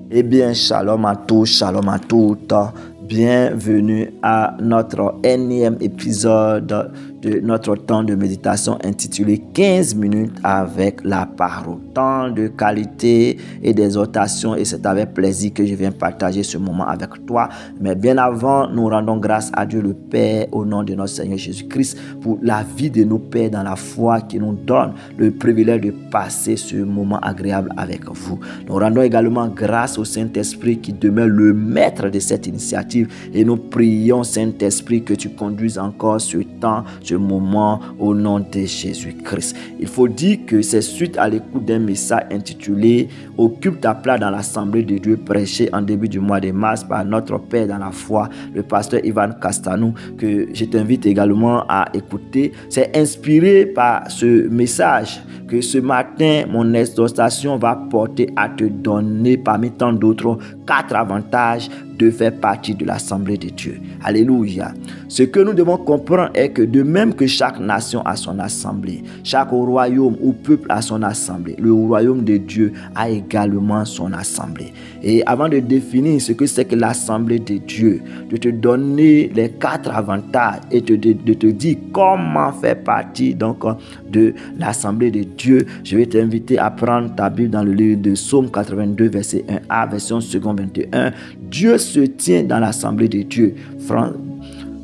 Eh bien, shalom à tous, shalom à toutes. Bienvenue à notre énième épisode de notre temps de méditation intitulé 15 minutes avec la parole. Temps de qualité et d'exhortation, et c'est avec plaisir que je viens partager ce moment avec toi. Mais bien avant, nous rendons grâce à Dieu le Père au nom de notre Seigneur Jésus-Christ pour la vie de nos pères dans la foi qui nous donne le privilège de passer ce moment agréable avec vous. Nous rendons également grâce au Saint-Esprit qui demeure le maître de cette initiative, et nous prions, Saint-Esprit, que tu conduises encore ce temps, ce moment au nom de Jésus-Christ. Il faut dire que c'est suite à l'écoute d'un message intitulé « Occupe ta place dans l'Assemblée de Dieu » prêché en début du mois de mars par notre Père dans la foi, le pasteur Ivan Castanou, que je t'invite également à écouter. C'est inspiré par ce message que ce matin, mon exhortation va porter à te donner parmi tant d'autres 4 avantages de faire partie de l'Assemblée de Dieu. Alléluia. Ce que nous devons comprendre est que de même que chaque nation a son assemblée, chaque royaume ou peuple a son assemblée, le royaume de Dieu a également son assemblée. Et avant de définir ce que c'est que l'Assemblée de Dieu, de te donner les 4 avantages et de te dire comment faire partie donc de l'Assemblée de Dieu, je vais t'inviter à prendre ta Bible dans le livre de Psaume 82, verset 1a, version seconde 21. Dieu se tient dans l'Assemblée de Dieu.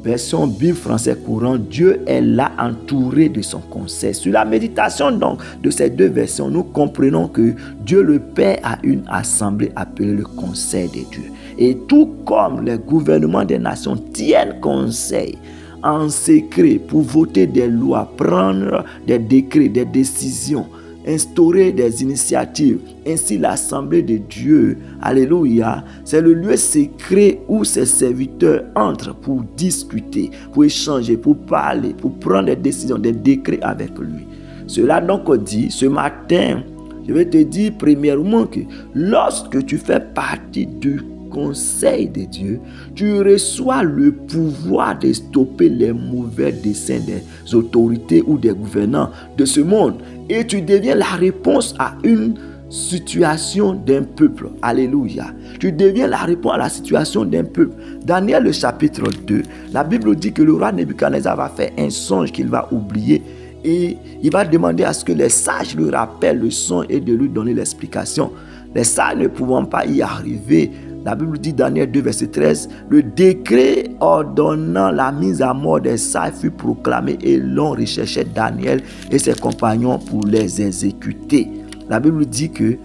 Version Bible français courant, Dieu est là entouré de son conseil. Sur la méditation donc de ces 2 versions, nous comprenons que Dieu le Père a une assemblée appelée le conseil de Dieu. Et tout comme les gouvernements des nations tiennent conseil en secret pour voter des lois, prendre des décrets, des décisions, instaurer des initiatives. Ainsi, l'Assemblée de Dieu, alléluia, c'est le lieu secret où ses serviteurs entrent pour discuter, pour échanger, pour parler, pour prendre des décisions, des décrets avec lui. Cela donc dit, ce matin, je vais te dire premièrement que lorsque tu fais partie du conseil de Dieu, tu reçois le pouvoir de stopper les mauvais desseins des autorités ou des gouvernants de ce monde, et tu deviens la réponse à une situation d'un peuple. Alléluia. Tu deviens la réponse à la situation d'un peuple. Daniel le chapitre 2, la Bible dit que le roi Nebuchadnezzar va faire un songe qu'il va oublier, et il va demander à ce que les sages lui rappellent le songe et de lui donner l'explication. Les sages ne pouvant pas y arriver, la Bible dit, Daniel 2, verset 13, le décret ordonnant la mise à mort des sages fut proclamé, et l'on recherchait Daniel et ses compagnons pour les exécuter. La Bible dit que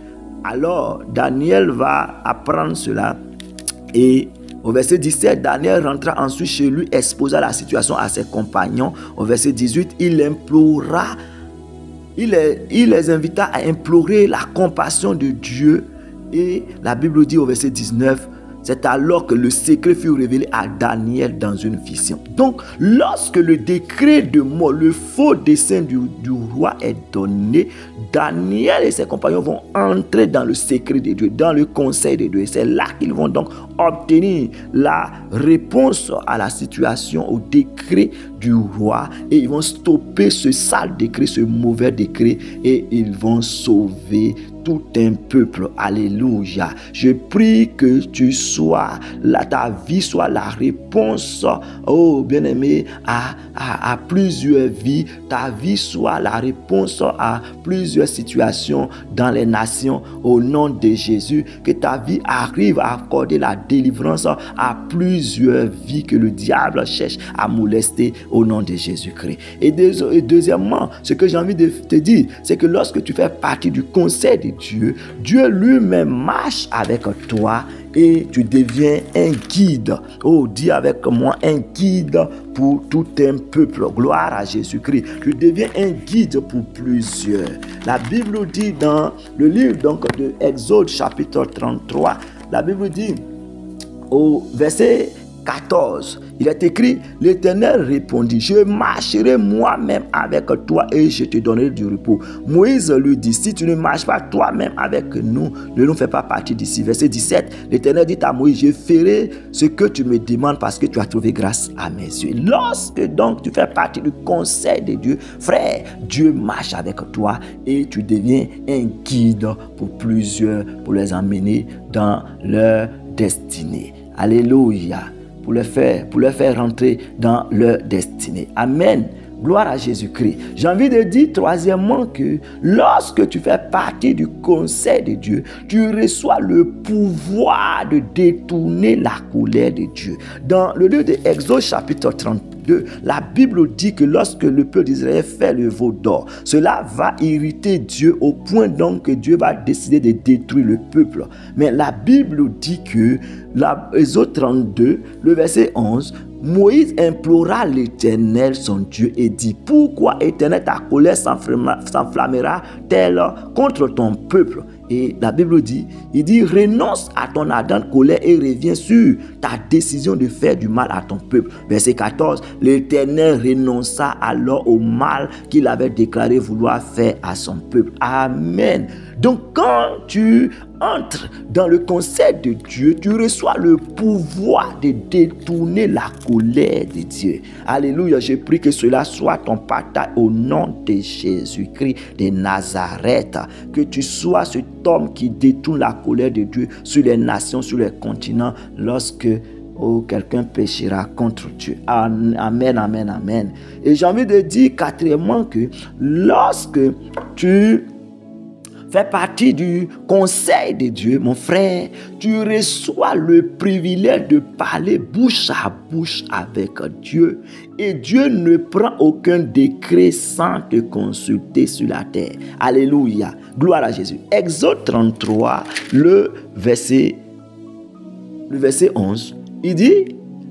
alors Daniel va apprendre cela, et au verset 17, Daniel rentra ensuite chez lui, exposa la situation à ses compagnons. Au verset 18, il les invita à implorer la compassion de Dieu. Et la Bible dit au verset 19, c'est alors que le secret fut révélé à Daniel dans une vision. Donc, lorsque le décret de mort, le faux dessein du roi est donné, Daniel et ses compagnons vont entrer dans le secret de Dieu, dans le conseil de Dieu. Et c'est là qu'ils vont donc obtenir la réponse à la situation, au décret du roi. Et ils vont stopper ce sale décret, ce mauvais décret, et ils vont sauver tout un peuple. Alléluia. Je prie que tu sois là, ta vie soit la réponse, oh bien-aimé, à plusieurs vies. Ta vie soit la réponse à plusieurs situations dans les nations au nom de Jésus. Que ta vie arrive à accorder la délivrance à plusieurs vies que le diable cherche à molester au nom de Jésus-Christ. Et deuxièmement, ce que j'ai envie de te dire, c'est que lorsque tu fais partie du conseil de Dieu, Dieu lui-même marche avec toi et tu deviens un guide. Oh, dis avec moi, un guide pour tout un peuple. Gloire à Jésus-Christ. Tu deviens un guide pour plusieurs. La Bible dit dans le livre donc de Exode chapitre 33, la Bible dit au verset 14, Il est écrit, l'Éternel répondit, je marcherai moi-même avec toi et je te donnerai du repos. Moïse lui dit, si tu ne marches pas toi-même avec nous, ne nous fais pas partie d'ici. Verset 17, l'Éternel dit à Moïse, je ferai ce que tu me demandes parce que tu as trouvé grâce à mes yeux. Lorsque donc tu fais partie du conseil de Dieu, frère, Dieu marche avec toi et tu deviens un guide pour plusieurs, pour les emmener dans leur destinée. Alléluia. Pour les faire rentrer dans leur destinée. Amen. Gloire à Jésus-Christ. J'ai envie de dire troisièmement que lorsque tu fais partie du conseil de Dieu, tu reçois le pouvoir de détourner la colère de Dieu. Dans le livre de Exode chapitre 32, la Bible dit que lorsque le peuple d'Israël fait le veau d'or, cela va irriter Dieu au point donc que Dieu va décider de détruire le peuple. Mais la Bible dit que, Exode 32, le verset 11, Moïse implora l'Éternel son Dieu et dit, pourquoi Éternel ta colère s'enflammera-t-elle contre ton peuple? Et la Bible dit, il dit, renonce à ton ardente colère et reviens sur ta décision de faire du mal à ton peuple. Verset 14, l'Éternel renonça alors au mal qu'il avait déclaré vouloir faire à son peuple. Amen. Donc quand tu entres dans le conseil de Dieu, tu reçois le pouvoir de détourner la colère de Dieu. Alléluia, je prie que cela soit ton partage au nom de Jésus-Christ de Nazareth. Que tu sois cet homme qui détourne la colère de Dieu sur les nations, sur les continents, lorsque quelqu'un péchera contre Dieu. Amen, amen, amen. Et j'ai envie de dire quatrièmement que lorsque tu fais partie du conseil de Dieu, mon frère, tu reçois le privilège de parler bouche à bouche avec Dieu. Et Dieu ne prend aucun décret sans te consulter sur la terre. Alléluia. Gloire à Jésus. Exode 33, le verset 11, il dit,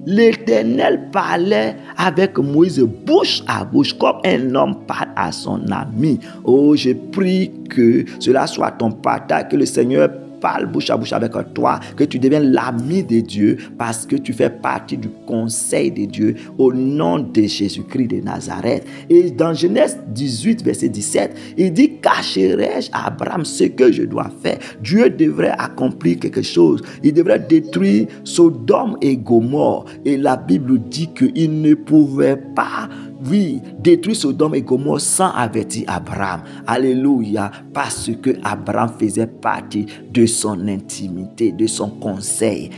l'Éternel parlait avec Moïse bouche à bouche comme un homme parle à son ami. Oh, je prie que cela soit ton partage, que le Seigneur parle bouche à bouche avec toi, que tu deviennes l'ami de Dieu parce que tu fais partie du conseil de Dieu au nom de Jésus-Christ de Nazareth. Et dans Genèse 18, verset 17, il dit, cacherai-je à Abraham ce que je dois faire? Dieu devrait accomplir quelque chose. Il devrait détruire Sodome et Gomorrhe. Et la Bible dit qu'il ne pouvait pas détruire Sodome et Gomorrhe sans avertir Abraham. Alléluia. Parce que Abraham faisait partie de son intimité, de son conseil.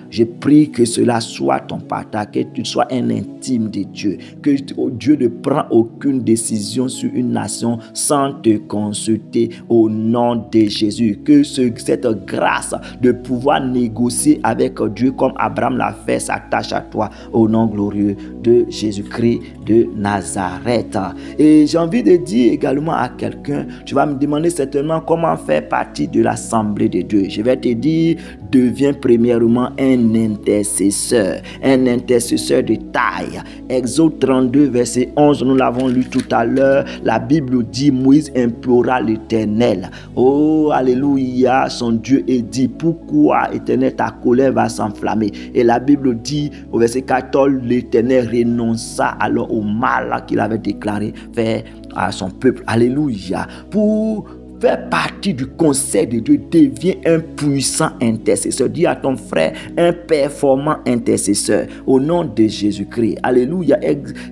Je prie que cela soit ton partage, que tu sois un intime de Dieu, que Dieu ne prend aucune décision sur une nation sans te consulter au nom de Jésus. Que cette grâce de pouvoir négocier avec Dieu comme Abraham l'a fait s'attache à toi au nom glorieux de Jésus-Christ de Nazareth. Et j'ai envie de dire également à quelqu'un, tu vas me demander certainement comment faire partie de l'assemblée de Dieu. Je vais te dire, deviens premièrement un intercesseur de taille. Exode 32 verset 11, nous l'avons lu tout à l'heure. La Bible dit, Moïse implora l'Éternel. Oh, alléluia, son Dieu, et dit, pourquoi Éternel ta colère va s'enflammer? Et la Bible dit au verset 14, l'Éternel renonça alors au mal qu'il avait déclaré faire à son peuple. Alléluia. Pour faire partie du conseil de Dieu, devient un puissant intercesseur. Dis à ton frère, un performant intercesseur au nom de Jésus-Christ. Alléluia.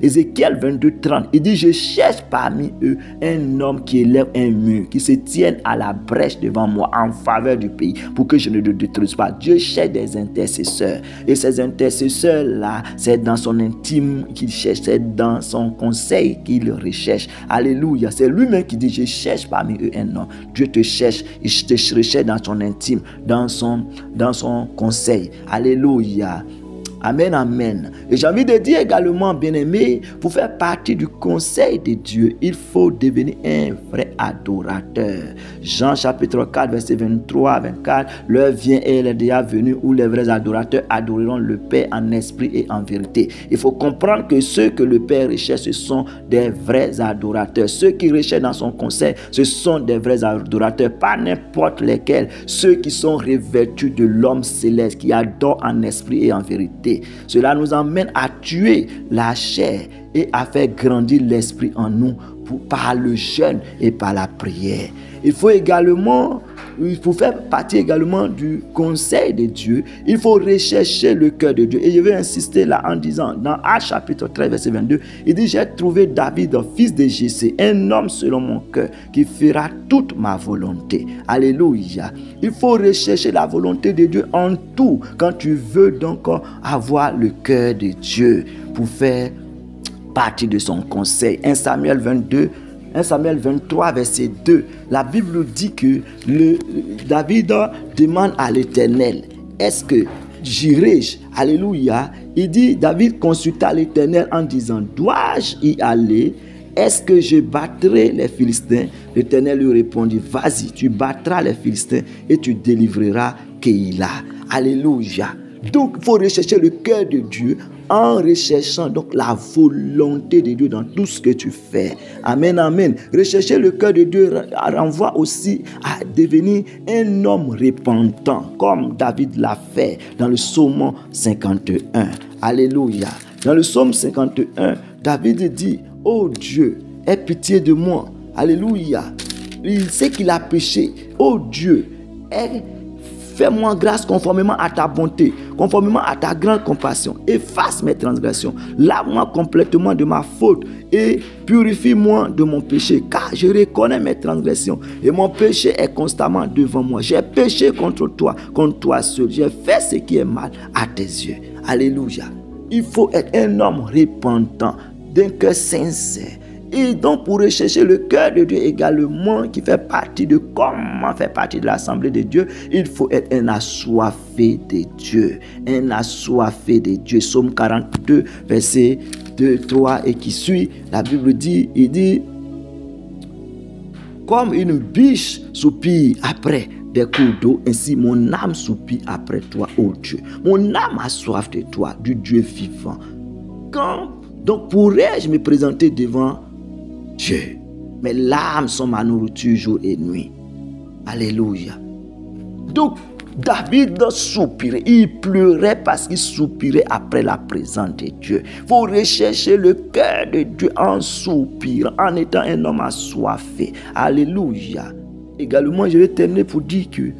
Ézéchiel 22, 30, il dit, je cherche parmi eux un homme qui élève un mur, qui se tienne à la brèche devant moi en faveur du pays pour que je ne le détruise pas. Dieu cherche des intercesseurs. Et ces intercesseurs-là, c'est dans son intime qu'il cherche, c'est dans son conseil qu'il recherche. Alléluia. C'est lui-même qui dit, je cherche parmi eux un homme. Dieu te cherche, il te recherche dans son intime, dans son conseil. Alléluia. Amen, amen. Et j'ai envie de dire également, bien-aimé, pour faire partie du conseil de Dieu, il faut devenir un vrai adorateur. Jean chapitre 4, verset 23 à 24, l'heure vient et elle est déjà venue où les vrais adorateurs adoreront le Père en esprit et en vérité. Il faut comprendre que ceux que le Père recherche, ce sont des vrais adorateurs. Ceux qui recherchent dans son conseil, ce sont des vrais adorateurs, pas n'importe lesquels. Ceux qui sont revêtus de l'homme céleste, qui adorent en esprit et en vérité. volonté. Cela nous emmène à tuer la chair et à faire grandir l'esprit en nous par le jeûne et par la prière. Il faut faire partie également du conseil de Dieu. Il faut rechercher le cœur de Dieu. Et je vais insister là en disant, dans Actes chapitre 13, verset 22, il dit, j'ai trouvé David, fils de Jessé, un homme selon mon cœur, qui fera toute ma volonté. Alléluia. Il faut rechercher la volonté de Dieu en tout, quand tu veux donc avoir le cœur de Dieu pour faire partie de son conseil. 1 Samuel 23, verset 2, la Bible dit que David demande à l'Éternel, est-ce que j'irai-je? Alléluia. Il dit, David consulta l'Éternel en disant, dois-je y aller? Est-ce que je battrai les Philistins? L'Éternel lui répondit, vas-y, tu battras les Philistins et tu délivreras Keïla. Alléluia. Donc, il faut rechercher le cœur de Dieu en recherchant donc la volonté de Dieu dans tout ce que tu fais. Amen, amen. Rechercher le cœur de Dieu renvoie aussi à devenir un homme repentant, comme David l'a fait dans le psaume 51. Alléluia. Dans le psaume 51, David dit, oh Dieu, aie pitié de moi. Alléluia. Il sait qu'il a péché. Oh Dieu, fais-moi grâce conformément à ta bonté, conformément à ta grande compassion. Efface mes transgressions. Lave-moi complètement de ma faute et purifie-moi de mon péché. Car je reconnais mes transgressions et mon péché est constamment devant moi. J'ai péché contre toi seul. J'ai fait ce qui est mal à tes yeux. Alléluia. Il faut être un homme repentant, d'un cœur sincère. Et donc pour rechercher le cœur de Dieu également, qui fait partie de comment faire partie de l'assemblée de Dieu, il faut être un assoiffé de Dieu. Un assoiffé de Dieu. Psaume 42, verset 2, 3 et qui suit, la Bible dit, il dit, comme une biche soupire après des cours d'eau, ainsi mon âme soupire après toi, ô Dieu. Mon âme a soif de toi, du Dieu vivant. Donc pourrais-je me présenter devant Dieu? Mes larmes sont ma nourriture jour et nuit. Alléluia. Donc David soupirait, il pleurait parce qu'il soupirait après la présence de Dieu. Il faut rechercher le cœur de Dieu en soupirant, en étant un homme assoiffé. Alléluia. Également, je vais terminer pour dire que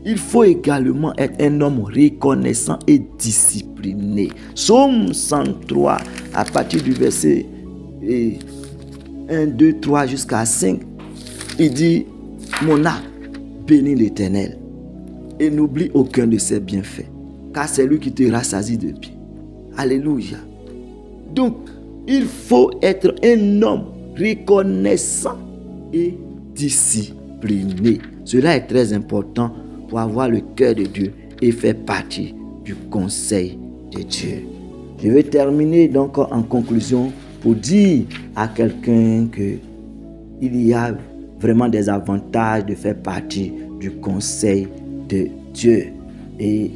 il faut également être un homme reconnaissant et discipliné. Psaume 103, à partir du verset 1, 2, 3 jusqu'à 5, il dit, mon âme bénit l'Éternel et n'oublie aucun de ses bienfaits, car c'est lui qui te rassasie de bien. Alléluia. Donc, il faut être un homme reconnaissant et discipliné. Cela est très important pour avoir le cœur de Dieu et faire partie du conseil de Dieu. Je vais terminer donc en conclusion pour dire à quelqu'un que il y a vraiment des avantages de faire partie du conseil de Dieu. Et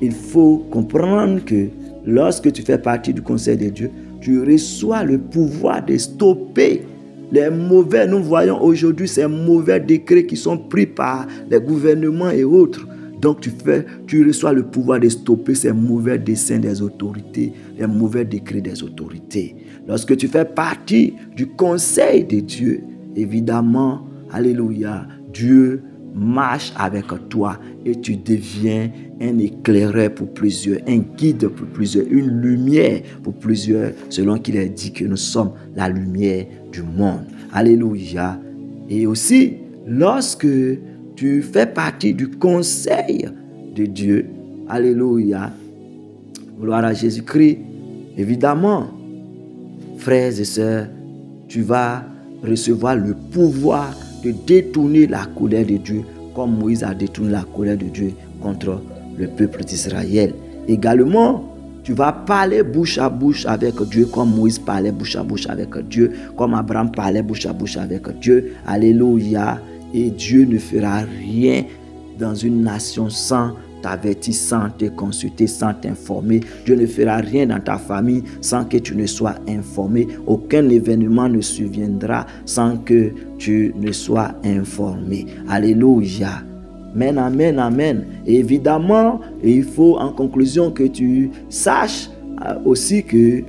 il faut comprendre que lorsque tu fais partie du conseil de Dieu, tu reçois le pouvoir de stopper les mauvais, nous voyons aujourd'hui ces mauvais décrets qui sont pris par les gouvernements et autres. Donc tu reçois le pouvoir de stopper ces mauvais desseins des autorités, les mauvais décrets des autorités. Lorsque tu fais partie du conseil de Dieu, évidemment, alléluia, Dieu marche avec toi et tu deviens un éclaireur pour plusieurs, un guide pour plusieurs, une lumière pour plusieurs, selon qu'il est dit que nous sommes la lumière du monde. Alléluia. Et aussi, lorsque tu fais partie du conseil de Dieu, alléluia, gloire à Jésus-Christ, évidemment, frères et sœurs, tu vas recevoir le pouvoir de détourner la colère de Dieu, comme Moïse a détourné la colère de Dieu contre le peuple d'Israël. Également, tu vas parler bouche à bouche avec Dieu, comme Moïse parlait bouche à bouche avec Dieu, comme Abraham parlait bouche à bouche avec Dieu. Alléluia. Et Dieu ne fera rien dans une nation sans t'avertir, sans te consulter, sans t'informer. Dieu ne fera rien dans ta famille sans que tu ne sois informé. Aucun événement ne surviendra sans que tu ne sois informé. Alléluia. Amen, amen, amen. Et évidemment, il faut en conclusion que tu saches aussi que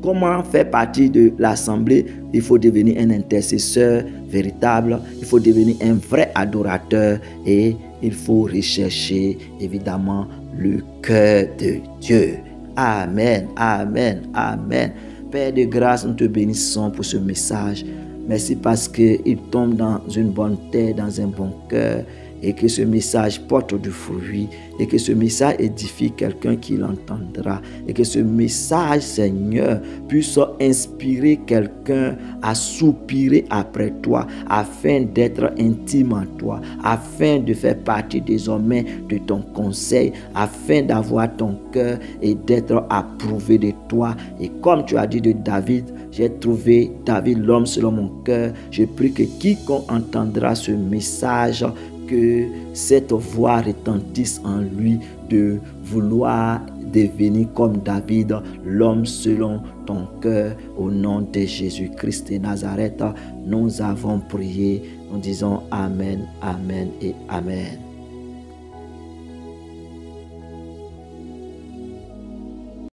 comment faire partie de l'assemblée. Il faut devenir un intercesseur véritable, il faut devenir un vrai adorateur et il faut rechercher évidemment le cœur de Dieu. Amen, amen, amen. Père de grâce, nous te bénissons pour ce message. Merci parce qu'il tombe dans une bonne terre, dans un bon cœur, et que ce message porte du fruit, et que ce message édifie quelqu'un qui l'entendra, et que ce message, Seigneur, puisse inspirer quelqu'un à soupirer après toi, afin d'être intime en toi, afin de faire partie désormais de ton conseil, afin d'avoir ton cœur et d'être approuvé de toi. Et comme tu as dit de David, j'ai trouvé David, l'homme selon mon cœur. Je prie que quiconque entendra ce message, que cette voix retentisse en lui de vouloir devenir comme David, l'homme selon ton cœur. Au nom de Jésus-Christ de Nazareth, nous avons prié. Nous disons Amen, Amen et Amen.